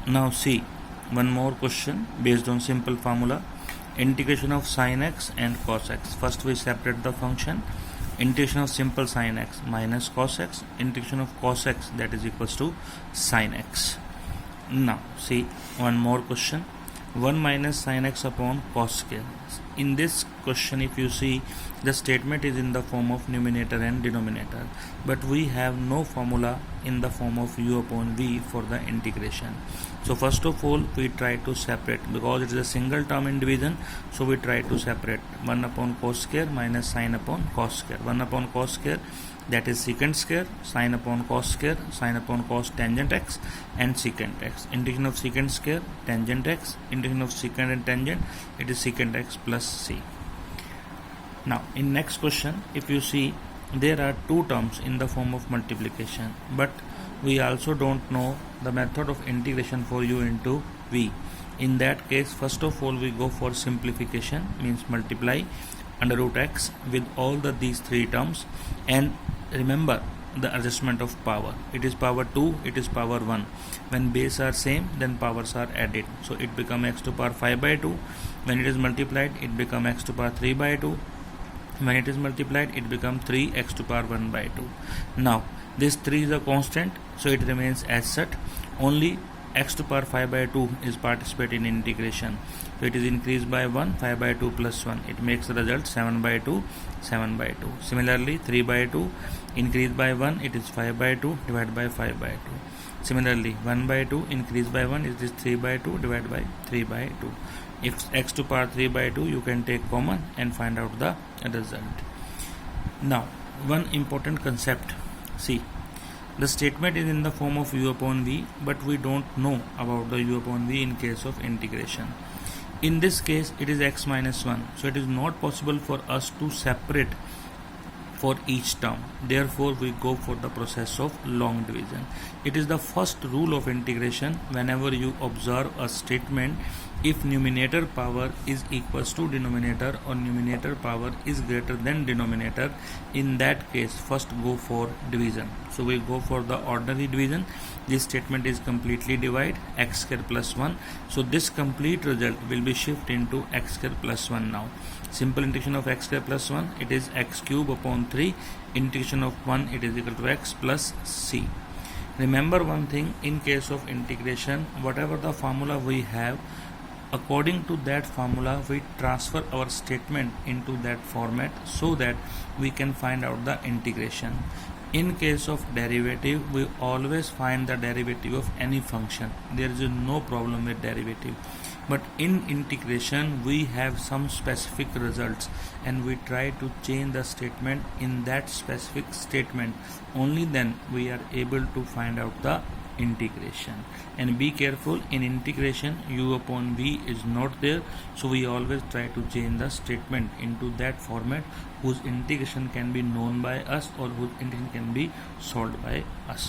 Now see one more question based on simple formula. Integration of sin x and cos x. First we separate the function. Integration of simple sin x minus cos x. Integration of cos x, that is equals to sin x. Now see one more question. 1 minus sin x upon cos square. In this question, if you see, the statement is in the form of numerator and denominator, but we have no formula in the form of u upon v for the integration. So first of all, we try to separate, because it is a single term in division, so we try to separate 1 upon cos square minus sin upon cos square. 1 upon cos square, that is secant square, sin upon cos square, sin upon cos tangent x, and secant x. Integration of secant square, tangent x, integration of secant and tangent, it is secant x plus c. Now in next question, if you see, there are two terms in the form of multiplication, but we also don't know the method of integration for u into v. In that case, first of all, we go for simplification, means multiply under root x with all these three terms, and remember the adjustment of power. It is power 2, it is power 1. When base are same, then powers are added, so it become x to power 5 by 2. When it is multiplied, it become x to power 3 by 2. When it is multiplied, it become 3x to power 1 by 2. Now this 3 is a constant, so it remains as such. Only x to power 5 by 2 is participate in integration, so it is increased by 1, 5 by 2 plus 1, it makes the result 7 by 2, 7 by 2. Similarly 3 by 2 increased by 1, it is 5 by 2 divided by 5 by 2. Similarly 1 by 2 increased by 1, it is 3 by 2 divided by 3 by 2. If x to power 3 by 2, you can take common and find out the result. Now one important concept, see, the statement is in the form of u upon v, but we don't know about the u upon v in case of integration. In this case, it is x minus 1, so it is not possible for us to separate for each term. Therefore, we go for the process of long division. It is the first rule of integration. Whenever you observe a statement, if numerator power is equals to denominator or numerator power is greater than denominator, in that case first go for division. So we go for the ordinary division. This statement is completely divide x square plus 1, so this complete result will be shift into x square plus 1 now. Simple integration of x square plus 1, it is x cube upon 3. Integration of 1, it is equal to x plus c. Remember one thing, in case of integration, whatever the formula we have, according to that formula we transfer our statement into that format, so that we can find out the integration. In case of derivative, we always find the derivative of any function. There is no problem with derivative. But in integration, we have some specific results, and we try to change the statement in that specific statement. Only then we are able to find out the integration. And be careful, in integration u upon v is not there, so we always try to change the statement into that format whose integration can be known by us or whose integration can be solved by us.